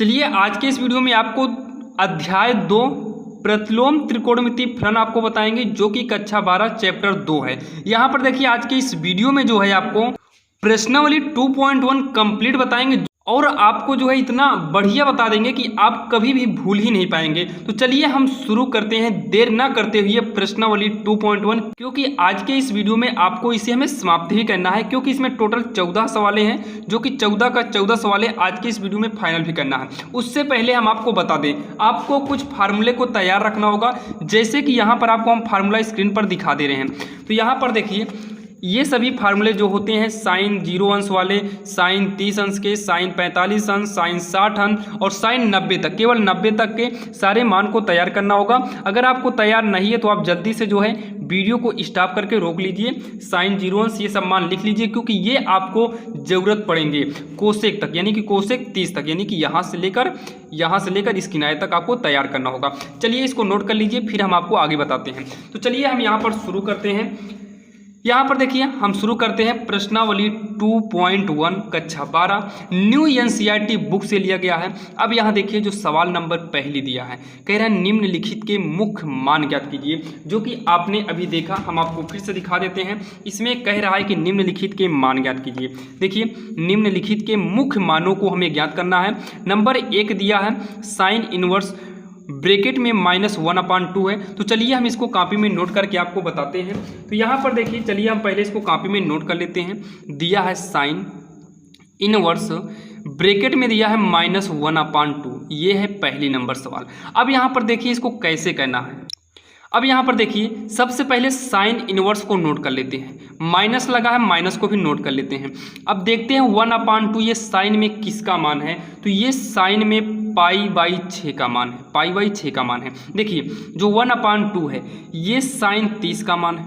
चलिए आज के इस वीडियो में आपको अध्याय 2 प्रतिलोम त्रिकोणमिति फलन आपको बताएंगे जो कि कक्षा 12 चैप्टर 2 है। यहाँ पर देखिए आज के इस वीडियो में जो है आपको प्रश्नावली 2.1 कंप्लीट बताएंगे और आपको जो है इतना बढ़िया बता देंगे कि आप कभी भी भूल ही नहीं पाएंगे। तो चलिए हम शुरू करते हैं देर ना करते हुए प्रश्नावली 2.1, क्योंकि आज के इस वीडियो में आपको इसे हमें समाप्त ही करना है, क्योंकि इसमें टोटल 14 सवालें हैं जो कि 14 का 14 सवालें आज के इस वीडियो में फाइनल भी करना है। उससे पहले हम आपको बता दें, आपको कुछ फार्मूले को तैयार रखना होगा, जैसे कि यहाँ पर आपको हम फार्मूला स्क्रीन पर दिखा दे रहे हैं। तो यहाँ पर देखिए ये सभी फार्मूले जो होते हैं साइन 0 अंश वाले, साइन 30 अंश के, साइन 45 अंश, साइन 60 अंश और साइन 90 तक, केवल 90 तक के सारे मान को तैयार करना होगा। अगर आपको तैयार नहीं है तो आप जल्दी से जो है वीडियो को स्टॉप करके रोक लीजिए, साइन 0 अंश ये सब मान लिख लीजिए, क्योंकि ये आपको ज़रूरत पड़ेंगे कोसेक तक, यानी कि कोसेक 30 तक, यानी कि यहाँ से लेकर इस किनारे तक आपको तैयार करना होगा। चलिए इसको नोट कर लीजिए, फिर हम आपको आगे बताते हैं। तो चलिए हम यहाँ पर शुरू करते हैं। यहाँ पर देखिए हम शुरू करते हैं प्रश्नावली 2.1 कक्षा 12 न्यू एनसीईआरटी बुक से लिया गया है। अब यहाँ देखिए जो सवाल नंबर पहले दिया है, कह रहा है निम्नलिखित के मुख्य मान ज्ञात कीजिए, जो कि आपने अभी देखा, हम आपको फिर से दिखा देते हैं। इसमें कह रहा है कि निम्नलिखित के मान ज्ञात कीजिए। देखिए निम्नलिखित के मुख्य मानों को हमें ज्ञात करना है। नंबर 1 दिया है साइन इनवर्स ब्रैकेट में -1/2 है। तो चलिए हम इसको कॉपी में नोट करके आपको बताते हैं। तो यहाँ पर देखिए, चलिए हम पहले इसको कॉपी में नोट कर लेते हैं। दिया है साइन इनवर्स ब्रैकेट में दिया है -1/2, ये है पहली नंबर सवाल। अब यहाँ पर देखिए इसको कैसे करना है। अब यहाँ पर देखिए सबसे पहले साइन इनवर्स को नोट कर लेते हैं, माइनस लगा है माइनस को भी नोट कर लेते हैं। अब देखते हैं 1/2 ये साइन में किसका मान है, तो ये साइन में π/6 का मान है, π/6 का मान है। देखिए जो 1/2 है ये साइन 30 का मान है,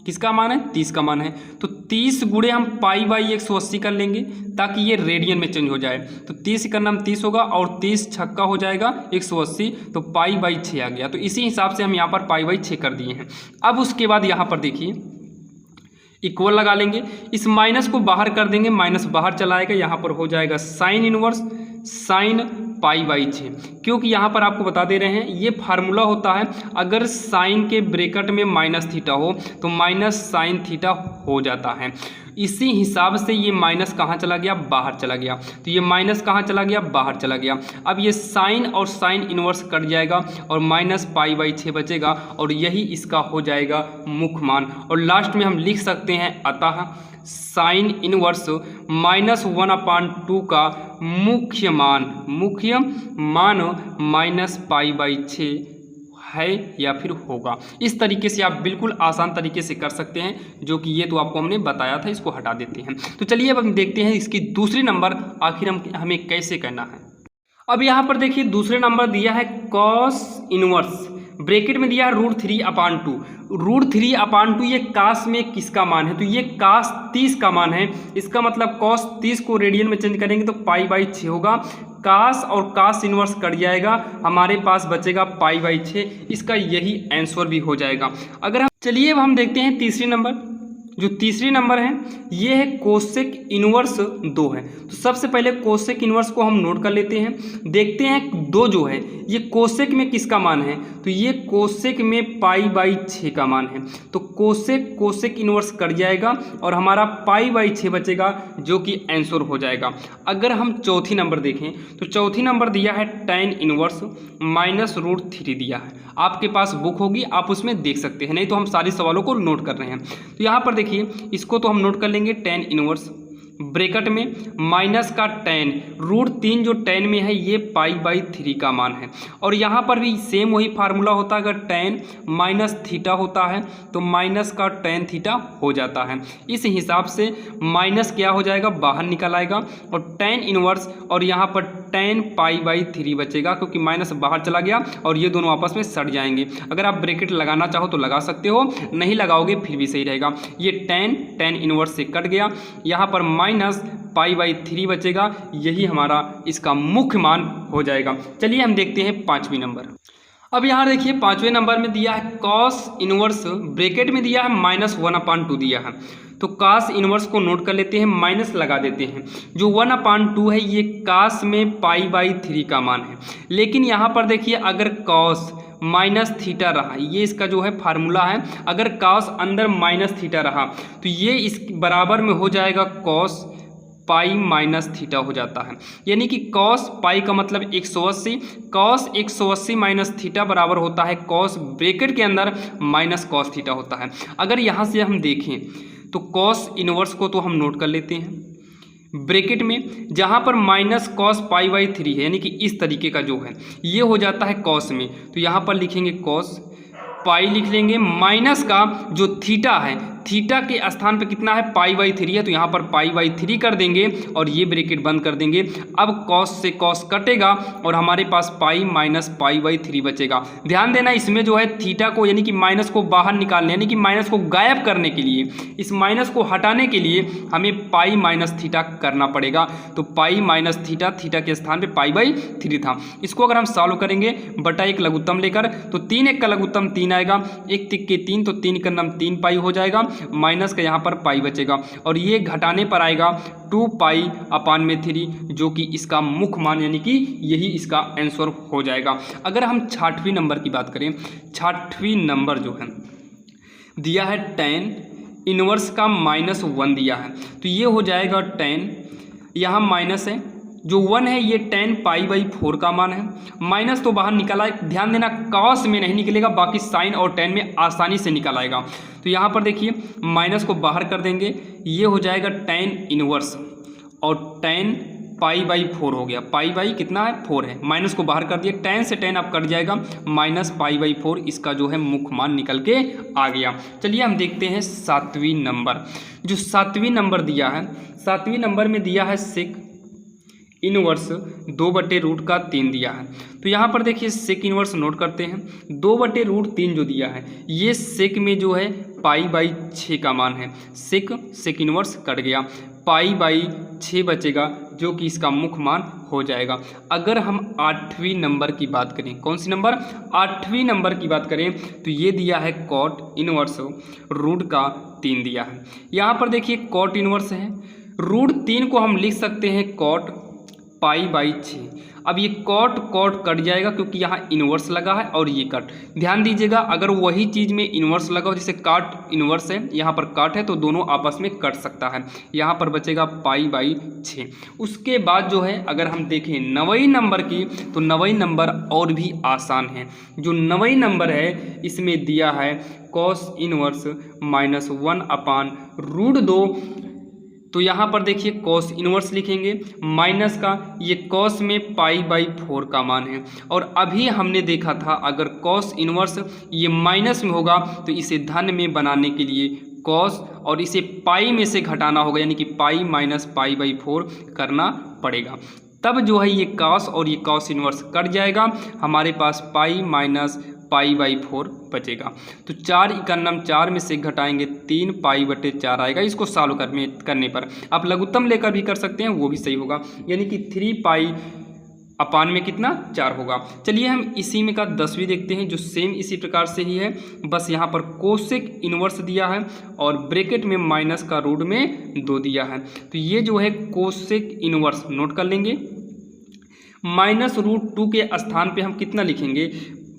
किसका मान है 30 का मान है। तो 30 गुणे हम π/180 कर लेंगे ताकि ये रेडियन में चेंज हो जाए। तो 30 का नाम 30 होगा और 30 छक्का हो जाएगा 180, तो π/6 आ गया। तो इसी हिसाब से हम यहाँ पर π/6 कर दिए हैं। अब उसके बाद यहाँ पर देखिए इक्वल लगा लेंगे, इस माइनस को बाहर कर देंगे, माइनस बाहर चलाएगा, यहाँ पर हो जाएगा साइन इनवर्स साइन π/6, क्योंकि यहाँ पर आपको बता दे रहे हैं ये फार्मूला होता है, अगर साइन के ब्रैकेट में -θ हो तो -sin θ हो जाता है। इसी हिसाब से ये माइनस कहाँ चला गया, बाहर चला गया। तो ये माइनस कहाँ चला गया, बाहर चला गया। अब ये साइन और साइन इनवर्स कट जाएगा और -π/6 बचेगा और यही इसका हो जाएगा मुख्य मान। और लास्ट में हम लिख सकते हैं अतः साइन इनवर्स -1/2 का मुख्य मान -π/6 है या फिर होगा। इस तरीके से आप बिल्कुल आसान तरीके से कर सकते हैं, जो कि ये तो आपको हमने बताया था, इसको हटा देते हैं। तो चलिए अब हम देखते हैं इसकी दूसरी नंबर आखिर हमें कैसे करना है। अब यहाँ पर देखिए दूसरे नंबर दिया है कॉस इनवर्स ब्रैकेट में दिया है √3/2। √3/2 ये कास में किसका मान है, तो ये कास 30 का मान है। इसका मतलब कॉस 30 को रेडियन में चेंज करेंगे तो π/6 होगा। कास और कास इनवर्स कट जाएगा, हमारे पास बचेगा π/6। इसका यही आंसर भी हो जाएगा। अगर हम चलिए अब हम देखते हैं तीसरी नंबर। जो तीसरी नंबर है ये है कोसेक इनवर्स 2 है। तो सबसे पहले कोसेक इनवर्स को हम नोट कर लेते हैं। देखते हैं 2 जो है ये कोसेक में किसका मान है, तो ये कोसेक में π/6 का मान है। तो कोसेक इनवर्स कट जाएगा और हमारा π/6 बचेगा, जो कि आंसर हो जाएगा। अगर हम चौथी नंबर देखें तो चौथी नंबर दिया है tan इनवर्स -√3 दिया है। आपके पास बुक होगी, आप उसमें देख सकते हैं, नहीं तो हम सारे सवालों को नोट कर रहे हैं। तो यहाँ पर देखिए इसको तो हम नोट कर लेंगे, tan इनवर्स ब्रैकेट में माइनस का tan √3 जो tan में है ये π/3 का मान है। और यहाँ पर भी सेम वही फार्मूला होता है, अगर tan -θ होता है तो माइनस का tan θ हो जाता है। इस हिसाब से माइनस क्या हो जाएगा, बाहर निकल आएगा और tan इनवर्स और यहाँ पर tan π/3 बचेगा, क्योंकि माइनस बाहर चला गया और ये दोनों आपस में सट जाएंगे। अगर आप ब्रैकेट लगाना चाहो तो लगा सकते हो, नहीं लगाओगे फिर भी सही रहेगा। ये tan इनवर्स से कट गया, यहाँ पर -π/3 बचेगा, यही हमारा इसका मुख्य मान हो जाएगा। चलिए हम देखते हैं पाँचवीं नंबर। अब यहाँ देखिए पाँचवें नंबर में दिया है कॉस इनवर्स ब्रैकेट में दिया है -1/2 दिया है। तो कास इनवर्स को नोट कर लेते हैं, माइनस लगा देते हैं। जो 1/2 है ये कास में π/3 का मान है। लेकिन यहाँ पर देखिए अगर कॉस माइनस थीटा रहा, ये इसका जो है फार्मूला है, अगर कॉस अंदर माइनस थीटा रहा तो ये इस बराबर में हो जाएगा कॉस π-थीटा हो जाता है। यानी कि कॉस पाई का मतलब 180, कॉस 180 माइनस थीटा बराबर होता है कॉस ब्रैकेट के अंदर माइनस कॉस थीटा होता है। अगर यहाँ से हम देखें तो कॉस इनवर्स को तो हम नोट कर लेते हैं ब्रैकेट में, जहाँ पर माइनस कॉस π/3 है, यानी कि इस तरीके का जो है ये हो जाता है कॉस में, तो यहाँ पर लिखेंगे कॉस पाई लिख लेंगे, माइनस का जो थीटा है, थीटा के स्थान पे कितना है π/3 है, तो यहाँ पर π/3 कर देंगे और ये ब्रैकेट बंद कर देंगे। अब कॉस से कॉस कटेगा और हमारे पास पाई माइनस π/3 बचेगा। ध्यान देना इसमें जो है थीटा को यानी कि माइनस को बाहर निकालने, यानी कि माइनस को गायब करने के लिए, इस माइनस को हटाने के लिए हमें पाई माइनस थीटा करना पड़ेगा। तो पाई माइनस थीटा, थीटा के स्थान पर π/3 था। इसको अगर हम सॉल्व करेंगे बटा एक लघुत्तम लेकर तो 3 1 का लघुत्तम 3 आएगा, 1 3 के 3 तो 3 का नाम 3 पाई हो जाएगा, माइनस का यहाँ पर पाई बचेगा और ये घटाने पर आएगा 2π/3 जो कि इसका मुख्य मान यानी कि यही इसका आंसर हो जाएगा। अगर हम 6वें नंबर की बात करें, 6वें नंबर जो है दिया है tan इनवर्स का -1 दिया है, तो ये हो जाएगा tan, यहाँ माइनस है, जो 1 है ये tan π/4 का मान है, माइनस तो बाहर निकला है। ध्यान देना कॉस में नहीं निकलेगा, बाकी साइन और tan में आसानी से निकल आएगा। तो यहाँ पर देखिए माइनस को बाहर कर देंगे, ये हो जाएगा tan इनवर्स और tan π/4 हो गया, पाई कितना है 4 है, माइनस को बाहर कर दिए, tan से tan अब कट जाएगा, माइनस π/4 इसका जो है मुख्य मान निकल के आ गया। चलिए हम देखते हैं 7वें नंबर। जो 7वें नंबर दिया है, 7वें नंबर में दिया है सेक इनवर्स 2/√3 दिया है। तो यहाँ पर देखिए सेक इनवर्स नोट करते हैं, 2/√3 जो दिया है ये सेक में जो है π/6 का मान है, सेक इनवर्स कट गया, π/6 बचेगा जो कि इसका मुख्य मान हो जाएगा। अगर हम 8वें नंबर की बात करें, कौन सी नंबर, 8वें नंबर की बात करें तो ये दिया है कॉट इनवर्स √3 दिया है। यहाँ पर देखिए कॉट इनवर्स है, √3 को हम लिख सकते हैं कॉट π/6। अब ये कॉट कट जाएगा क्योंकि यहाँ इनवर्स लगा है और ये कट। ध्यान दीजिएगा अगर वही चीज़ में इनवर्स लगा हो, जैसे काट इनवर्स है, यहाँ पर काट है, तो दोनों आपस में कट सकता है। यहाँ पर बचेगा π/6। उसके बाद जो है अगर हम देखें 9वें नंबर की, तो 9वें नंबर और भी आसान है। जो 9वें नंबर है इसमें दिया है कॉस इनवर्स -1/√2। तो यहाँ पर देखिए कॉस इनवर्स लिखेंगे, माइनस का ये कॉस में π/4 का मान है। और अभी हमने देखा था अगर कॉस इनवर्स ये माइनस में होगा तो इसे धन में बनाने के लिए कॉस और इसे पाई में से घटाना होगा, यानी कि पाई माइनस π/4 करना पड़ेगा। तब जो है ये कॉस और ये कॉस इनवर्स कट जाएगा, हमारे पास पाई माइनस π/4 बचेगा। तो 4 इकानम 4 में से घटाएंगे 3 π/4 आएगा। इसको सॉल्व करने पर आप लघुत्तम लेकर भी कर सकते हैं, वो भी सही होगा, यानी कि 3π/4 में कितना 4 होगा। चलिए हम इसी में का 10वीं देखते हैं जो सेम इसी प्रकार से ही है, बस यहाँ पर कोसेक इनवर्स दिया है और ब्रैकेट में माइनस का रूट में 2 दिया है। तो ये जो है कोसेक इनवर्स नोट कर लेंगे, -√2 के स्थान पे हम कितना लिखेंगे,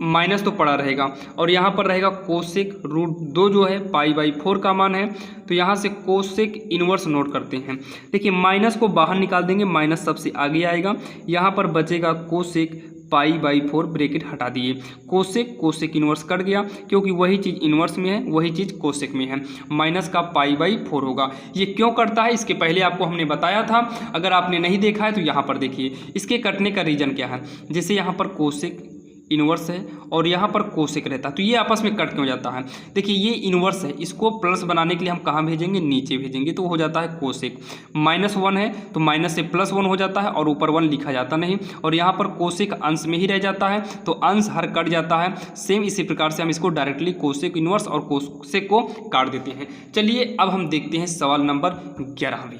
माइनस तो पड़ा रहेगा और यहाँ पर रहेगा कोसेक √2 जो है π/4 का मान है। तो यहाँ से कोसेक इनवर्स नोट करते हैं। देखिए माइनस को बाहर निकाल देंगे, माइनस सबसे आगे आएगा, यहाँ पर बचेगा कोसेक π/4, ब्रैकेट हटा दिए, कोसेक इनवर्स कट गया क्योंकि वही चीज़ इनवर्स में है, वही चीज़ कोसेक में है, माइनस का π/4 होगा। ये क्यों कटता है इसके पहले आपको हमने बताया था, अगर आपने नहीं देखा है तो यहाँ पर देखिए इसके कटने का रीज़न क्या है। जैसे यहाँ पर कोसेक इनवर्स है और यहाँ पर कोसेक रहता है तो ये आपस में कट क्यों जाता है। देखिए ये इनवर्स है, इसको प्लस बनाने के लिए हम कहाँ भेजेंगे, नीचे भेजेंगे, तो हो जाता है कोसेक। -1 है तो माइनस से +1 हो जाता है और ऊपर 1 लिखा जाता नहीं, और यहाँ पर कोसेक अंश में ही रह जाता है तो अंश हर कट जाता है। सेम इसी प्रकार से हम इसको डायरेक्टली कोसेक इनवर्स और कोसेक को काट देते हैं। चलिए अब हम देखते हैं सवाल नंबर 11।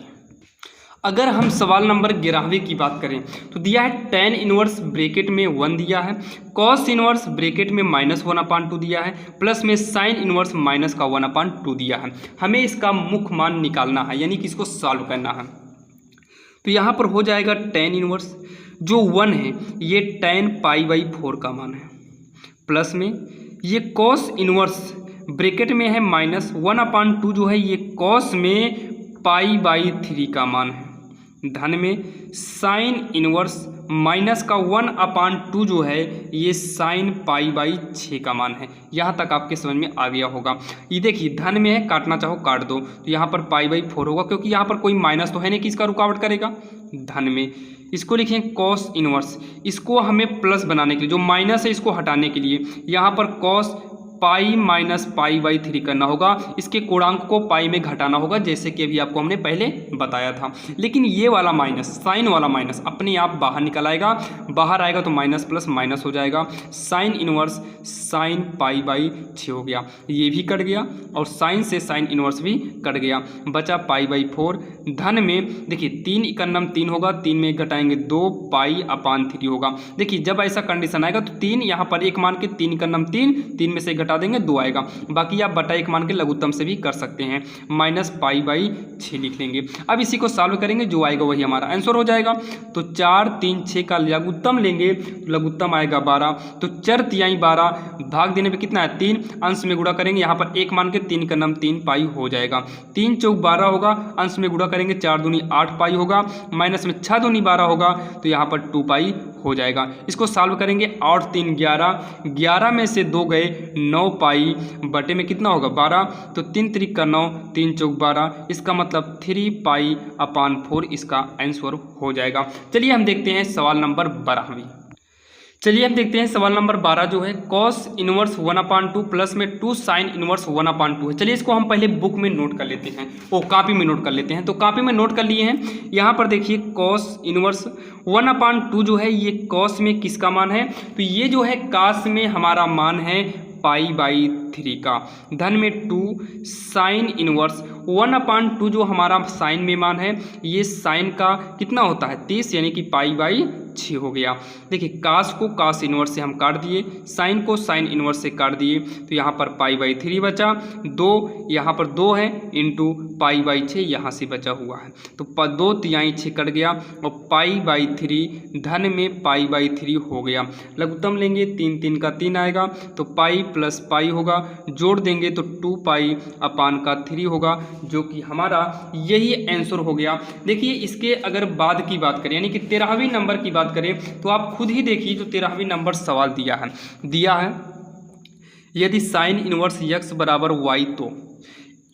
अगर हम सवाल नंबर 11वें की बात करें तो दिया है tan इनवर्स ब्रैकेट में 1 दिया है, cos इनवर्स ब्रैकेट में -1/2 दिया है, प्लस में sin इनवर्स माइनस का 1/2 दिया है। हमें इसका मुख्य मान निकालना है, यानी कि इसको सॉल्व करना है। तो यहाँ पर हो जाएगा tan इनवर्स जो 1 है ये tan π/4 का मान है, प्लस में ये cos इनवर्स ब्रैकेट में है -1/2 जो है ये cos में π/3 का मान है, धन में साइन इनवर्स माइनस का 1/2 जो है ये साइन π/6 का मान है। यहाँ तक आपके समझ में आ गया होगा। ये देखिए धन में है, काटना चाहो काट दो, तो यहाँ पर π/4 होगा क्योंकि यहाँ पर कोई माइनस तो है नहीं कि इसका रुकावट करेगा। धन में इसको लिखें कॉस इनवर्स, इसको हमें प्लस बनाने के लिए, जो माइनस है इसको हटाने के लिए यहाँ पर कॉस पाई माइनस π/3 करना होगा। इसके कोणांक को पाई में घटाना होगा, जैसे कि अभी आपको हमने पहले बताया था। लेकिन ये वाला माइनस, साइन वाला माइनस अपने आप बाहर निकल आएगा, बाहर आएगा तो माइनस प्लस माइनस हो जाएगा। साइन इनवर्स साइन π/6 हो गया, ये भी कट गया और साइन से साइन इनवर्स भी कट गया, बचा π/4। धन में देखिए 3 इकन्नम 3 होगा, 3 में घटाएंगे 2 π/3 होगा। देखिए जब ऐसा कंडीशन आएगा तो 3 यहाँ पर 1 मान के 3 इकन्नम 3 में से घटा देंगे 2 आएगा, बाकी आप बटा 1 मान के लघुत्तम से भी कर सकते हैं, माइनस π/6 लिख लेंगे। अब इसी को सॉल्व करेंगे, जो आएगा वही हमारा आंसर हो जाएगा। तो 4 3 6 का लघुत्तम लेंगे, लघुत्तम आएगा 12, तो 4 तिहाई 12, भाग देने पे कितना है 3, अंश में गुणा करेंगे यहाँ पर 1 मान के 3 का नाम 3 पाई हो जाएगा। 3 चौक 12 होगा, अंश में गुणा करेंगे 4 दूनी 8 पाई होगा, माइनस में 6 दूनी 12 होगा, तो यहाँ पर 2 पाई हो जाएगा। इसको सॉल्व करेंगे 8 3 11, 11 में से 2 गए 9 पाई, बटे में कितना होगा 12, तो 3 त्रिक का 9, 3 चौक 12, इसका मतलब 3π/4 इसका आंसर हो जाएगा। चलिए हम देखते हैं सवाल नंबर 12। चलिए हम देखते हैं सवाल नंबर 12 जो है cos इनवर्स 1/2 प्लस में 2 साइन इनवर्स 1/2 है। चलिए इसको हम पहले बुक में नोट कर लेते हैं, कॉपी में नोट कर लेते हैं। तो कॉपी में नोट कर लिए हैं। यहाँ पर देखिए cos इनवर्स 1/2 जो है ये cos में किसका मान है, तो ये जो है cos में हमारा मान है π/3 का। धन में 2 साइन इनवर्स 1/2 जो हमारा साइन में मान है, ये साइन का कितना होता है 30, यानी कि π/6 हो गया। देखिए कास को कास इनवर्स से हम काट दिए, साइन को साइन इनवर्स से काट दिए, तो यहाँ पर π/3 बचा, 2 यहाँ पर 2 है इंटू π/6 यहाँ से बचा हुआ है, तो 2 तिहाई 6 कट गया और π/3 धन में π/3 हो गया। लघुत्तम लेंगे 3 3 का 3 आएगा, तो पाई प्लस पाई होगा, जोड़ देंगे तो 2π/3 होगा, जो कि हमारा यही आंसर हो गया। देखिए इसके अगर बाद की बात करें, यानी कि 13वीं नंबर की बात करें, तो आप खुद ही देखिए जो 13वीं नंबर सवाल दिया है यदि साइन इनवर्स x बराबर y तो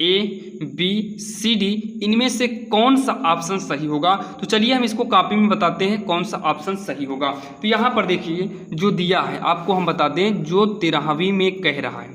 ABCD इनमें से कौन सा ऑप्शन सही होगा। तो चलिए हम इसको कॉपी में बताते हैं कौन सा ऑप्शन सही होगा। तो यहाँ पर देखिए जो दिया है आपको हम बता दें, जो 13वीं में कह रहा है,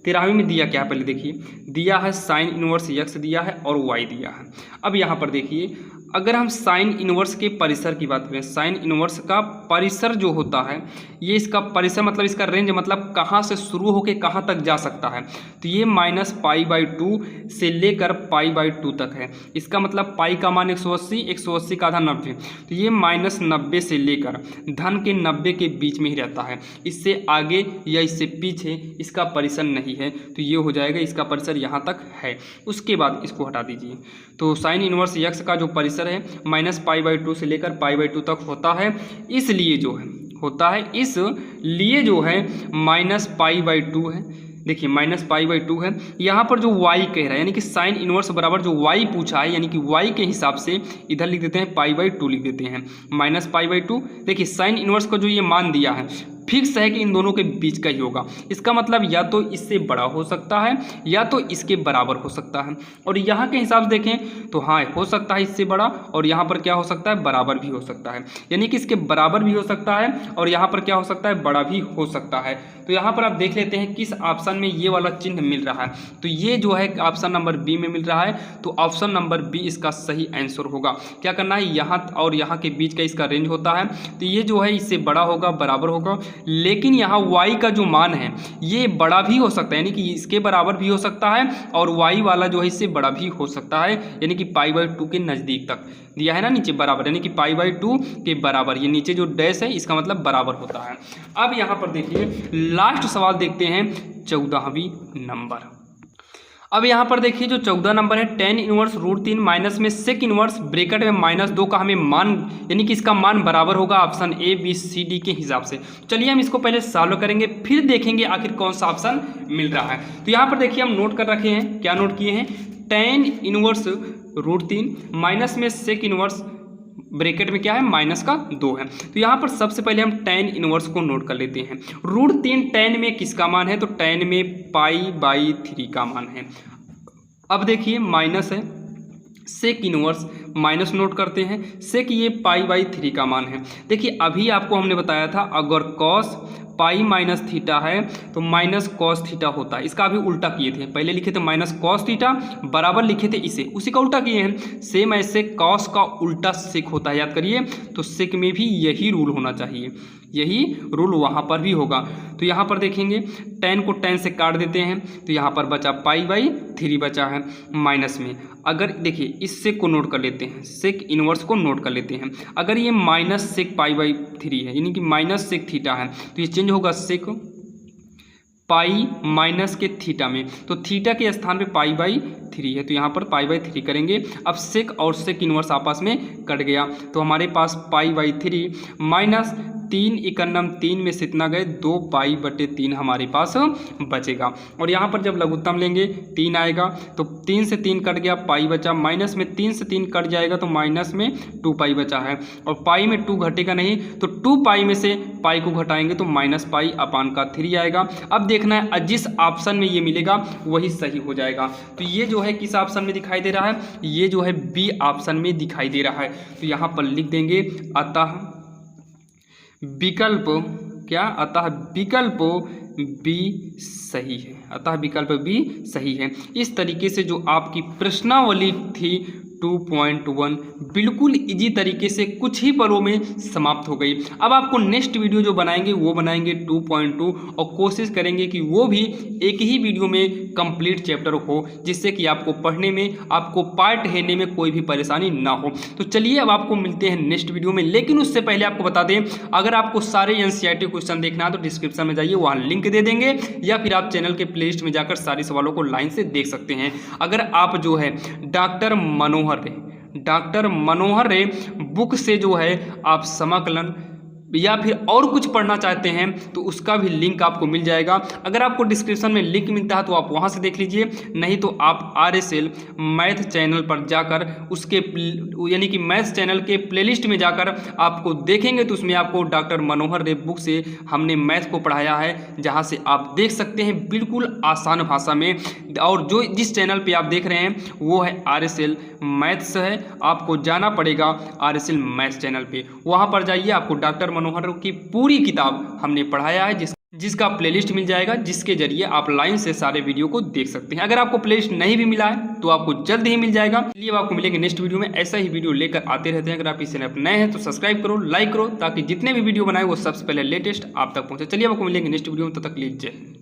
13वीं में दिया क्या, पहले देखिए दिया है साइन इनवर्स x दिया है और y दिया है। अब यहाँ पर देखिए अगर हम साइन इनवर्स के परिसर की बात करें, साइन इनवर्स का परिसर जो होता है, ये इसका परिसर मतलब इसका रेंज मतलब कहाँ से शुरू होकर कहाँ तक जा सकता है, तो ये -π/2 से लेकर π/2 तक है। इसका मतलब पाई का मान 180, 180 का आधा 90, तो ये -90 से लेकर धन के 90 के बीच में ही रहता है। इससे आगे या इससे पीछे इसका परिसर नहीं है, तो ये हो जाएगा इसका परिसर यहाँ तक है। उसके बाद इसको हटा दीजिए, तो साइन इनवर्स x का जो परिसर है -π/2 से लेकर π/2 तक होता है, इसलिए जो है होता है, इसलिए जो है -π/2 है। देखिए -π/2 है। यहाँ पर जो y कह रहा है, यानी कि साइन इनवर्स बराबर जो y पूछा है, यानी कि y के हिसाब से इधर लिख देते हैं π/2 लिख देते हैं, -π/2। देखिए साइन इनवर्स को जो ये मान दिया है फिक्स है कि इन दोनों के बीच का ही होगा। इसका मतलब या तो इससे बड़ा हो सकता है या तो इसके बराबर हो सकता है। और यहाँ के हिसाब से देखें तो हाँ हो सकता है इससे बड़ा, और यहाँ पर क्या हो सकता है बराबर भी हो सकता है, यानी कि इसके बराबर भी हो सकता है और यहाँ पर क्या हो सकता है बड़ा भी हो सकता है। तो यहाँ पर आप देख लेते हैं किस ऑप्शन में ये वाला चिन्ह मिल रहा है, तो ये जो है ऑप्शन नंबर बी में मिल रहा है, तो ऑप्शन नंबर बी इसका सही आंसर होगा। क्या करना है, यहाँ और यहाँ के बीच का इसका रेंज होता है, तो ये जो है इससे बड़ा होगा बराबर होगा, लेकिन यहाँ y का जो मान है ये बड़ा भी हो सकता है, यानी कि इसके बराबर भी हो सकता है और y वाला जो है इससे बड़ा भी हो सकता है, यानी कि π/2 के नज़दीक तक दिया है ना नीचे बराबर, यानी कि π/2 के बराबर। ये नीचे जो डैश है इसका मतलब बराबर होता है। अब यहाँ पर देखिए लास्ट सवाल देखते हैं 14वीं नंबर। अब यहाँ पर देखिए जो 14 नंबर है tan इनवर्स √3 माइनस में sec इनवर्स ब्रैकेट में -2 का हमें मान, यानी कि इसका मान बराबर होगा option A B C D के हिसाब से। चलिए हम इसको पहले सॉल्व करेंगे, फिर देखेंगे आखिर कौन सा ऑप्शन मिल रहा है। तो यहाँ पर देखिए हम नोट कर रखे हैं, क्या नोट किए हैं, tan इनवर्स √3 माइनस में sec इनवर्स ब्रैकेट में क्या है -2 है। तो यहाँ पर सबसे पहले हम tan इनवर्स को नोट कर लेते हैं। √3 tan में किसका मान है, तो tan में π/3 का मान है। अब देखिए माइनस है, sec इनवर्स माइनस नोट करते हैं, sec ये π/3 का मान है। देखिए अभी आपको हमने बताया था अगर cos π-θ है तो -cos θ होता है, इसका अभी उल्टा किए थे, पहले लिखे थे -cos θ बराबर लिखे थे इसे, उसी का उल्टा किए हैं। सेम ऐसे cos का उल्टा sec होता है, याद करिए। तो sec में भी यही रूल होना चाहिए, यही रूल वहाँ पर भी होगा। तो यहाँ पर देखेंगे tan को tan से काट देते हैं, तो यहाँ पर बचा π/3 बचा है माइनस में। अगर देखिए इस sec को नोट कर लेते हैं, sec इनवर्स को नोट कर लेते हैं। अगर ये -sec π/3 है, यानी कि -sec θ है, तो ये चेंज होगा sec पाई माइनस के थीटा में, तो थीटा के स्थान पे π/3 है, तो यहाँ पर π/3 करेंगे। अब सेक और सेक इनवर्स आपस में कट गया, तो हमारे पास π/3 माइनस 3 × 3 में से इतना गए 2π/3 हमारे पास बचेगा। और यहाँ पर जब लघुत्तम लेंगे 3 आएगा, तो 3 से 3 कट गया, पाई बचा, माइनस में 3 से 3 कट जाएगा तो माइनस में 2π बचा है, और पाई में 2 घटेगा नहीं, तो 2π में से पाई को घटाएंगे तो -π/3 आएगा। अब देखना है जिस ऑप्शन में ये मिलेगा वही सही हो जाएगा। तो ये जो है किस ऑप्शन में दिखाई दे रहा है, ये जो है बी ऑप्शन में दिखाई दे रहा है। तो यहाँ पर लिख देंगे अतः विकल्प क्या, अतः विकल्प बी सही है, अतः विकल्प बी सही है। इस तरीके से जो आपकी प्रश्नावली थी 2.1 बिल्कुल इजी तरीके से कुछ ही पलों में समाप्त हो गई। अब आपको नेक्स्ट वीडियो जो बनाएंगे वो बनाएंगे 2.2 और कोशिश करेंगे कि वो भी एक ही वीडियो में कंप्लीट चैप्टर हो, जिससे कि आपको पढ़ने में, आपको पार्ट लेने में कोई भी परेशानी ना हो। तो चलिए अब आपको मिलते हैं नेक्स्ट वीडियो में, लेकिन उससे पहले आपको बता दें अगर आपको सारे NCERT क्वेश्चन देखना है तो डिस्क्रिप्शन में जाइए, वहाँ लिंक दे देंगे, या फिर आप चैनल के प्लेलिस्ट में जाकर सारे सवालों को लाइन से देख सकते हैं। अगर आप जो है डॉक्टर मनोहर रे बुक से जो है आप समाकलन या फिर और कुछ पढ़ना चाहते हैं तो उसका भी लिंक आपको मिल जाएगा। अगर आपको डिस्क्रिप्शन में लिंक मिलता है तो आप वहां से देख लीजिए, नहीं तो आप RSL मैथ चैनल पर जाकर उसके यानी कि मैथ चैनल के प्लेलिस्ट में जाकर आपको देखेंगे तो उसमें आपको डॉक्टर मनोहर रे बुक से हमने मैथ को पढ़ाया है, जहां से आप देख सकते हैं बिल्कुल आसान भाषा में। और जो जिस चैनल पर आप देख रहे हैं वो है RSL मैथ्स है, आपको जाना पड़ेगा RSL मैथ्स चैनल पे, वहाँ पर जाइए, आपको डॉक्टर मनोहर की पूरी किताब हमने पढ़ाया है जिसका प्लेलिस्ट मिल जाएगा, जिसके जरिए आप लाइन से सारे वीडियो को देख सकते हैं। अगर आपको प्लेलिस्ट नहीं भी मिला है तो आपको जल्द ही मिल जाएगा। चलिए अब आपको मिलेंगे नेक्स्ट वीडियो में, ऐसा ही वीडियो लेकर आते रहते हैं। अगर आप इस चैनल पर नए हैं तो सब्सक्राइब करो, लाइक करो, ताकि जितने भी वीडियो बनाए वो सबसे पहले लेटेस्ट आप तक पहुंचे। चलिए आपको मिलेंगे नेक्स्ट वीडियो में, तब तक लीजिए।